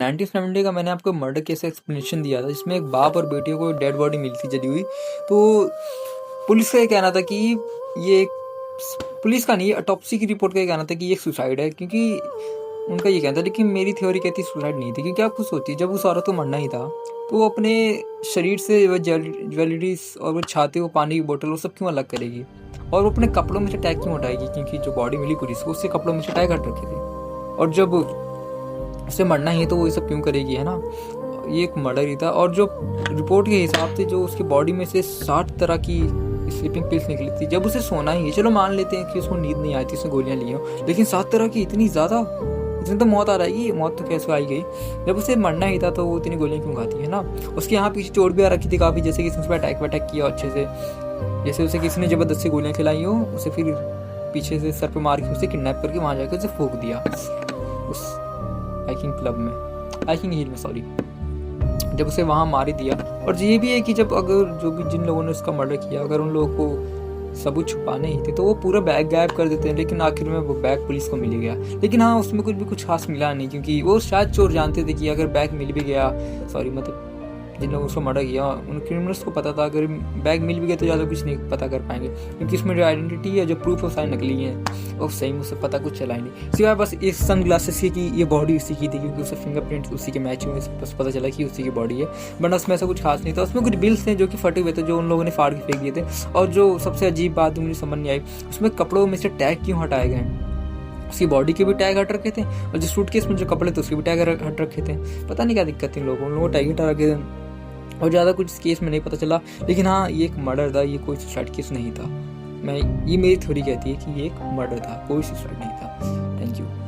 1970 का मैंने आपको मर्डर केस एक्सप्लेनेशन दिया था, जिसमें एक बाप और बेटी को डेड बॉडी मिली थी जली हुई। तो पुलिस का ये कहना था कि ये पुलिस का नहीं, ऑटोप्सी की रिपोर्ट का ये कहना था कि ये सुसाइड है, क्योंकि उनका ये कहना था। लेकिन मेरी थ्योरी कहती सुसाइड नहीं थी, क्योंकि आप खुद सोचिए, जब उस औरत को मरना ही था तो वो अपने शरीर से वो ज्वेलरीज और वो छाते, वो पानी की बोतल, वो सब क्यों अलग करेगी, और वो अपने कपड़ों में से टैग क्यों हटाएगी, क्योंकि जो बॉडी मिली पुलिस को उससे कपड़ों में से टैग हट रखे थे। और जब उसे मरना ही है तो वो ये सब क्यों करेगी, है ना। ये एक मर्डर ही था। और जो रिपोर्ट के हिसाब से जो उसकी बॉडी में से 60 तरह की स्लीपिंग पिल्स निकली थी। जब उसे सोना ही है, चलो मान लेते हैं कि उसको नींद नहीं आई थी, उसने गोलियां ली हो, लेकिन 7 तरह की, इतनी ज़्यादा, इसमें तो मौत आ रहेगी। मौत तो कैसे आई गई, जब उसे मरना ही था तो वो इतनी गोलियां क्यों खाती है ना। उसके यहाँ पीछे चोट भी आ रखी थी काफ़ी, जैसे कि उसने अटैक वटैक किया अच्छे से, जैसे उसे किसी ने ज़बरदस्ती गोलियां खिलाई हो, उसे फिर पीछे से सर पे मार के उसे किडनैप करके वहाँ जाकर उसे फूंक दिया उस हाइकिंग क्लब में, हाइकिंग हिल में, सॉरी। जब उसे वहाँ मार ही दिया। और ये भी है कि जब अगर जो भी जिन लोगों ने उसका मर्डर किया, अगर उन लोगों को सबूत छुपाने ही थे तो वो पूरा बैग गायब कर देते हैं, लेकिन आखिर में वो बैग पुलिस को मिल गया। लेकिन हाँ, उसमें कुछ खास मिला नहीं, क्योंकि वो शायद चोर जानते थे कि अगर बैग मिल भी गया, सॉरी मतलब जिन लोगों ने उसको मर्डर किया उन क्रिमिनल्स को पता था अगर बैग मिल भी गया तो ज़्यादा कुछ नहीं पता कर पाएंगे, क्योंकि इसमें जो आइडेंटिटी है, जो प्रूफ है, सारी नकली है, और सही में उससे पता कुछ चला ही नहीं, सिवाय बस इस सन ग्लासेस की कि ये बॉडी उसी की थी, क्योंकि उससे फिंगरप्रिंट्स उसी के मैच हुए, बस पता चला कि उसी की बॉडी है। वरना उसमें ऐसा कुछ खास नहीं था। उसमें कुछ बिल्स थे जो कि फटे हुए थे, जो उन लोगों ने फाड़ के फेंक दिए थे। और जो सबसे अजीब बात मुझे समझ नहीं आई, उसमें कपड़ों में से टैग क्यों हटाए गए। उसकी बॉडी के भी टैग हट रखे थे, और जो सूटकेस में जो कपड़े थे उसके भी टैग हट रखे थे। पता नहीं क्या दिक्कत थी, उन लोगों को टैग हटा रखे थे, और ज़्यादा कुछ इस केस में नहीं पता चला। लेकिन हाँ, ये एक मर्डर था, ये कोई सुसाइड केस नहीं था। ये मेरी थ्योरी कहती है कि ये एक मर्डर था, कोई सुसाइड नहीं था। Thank you.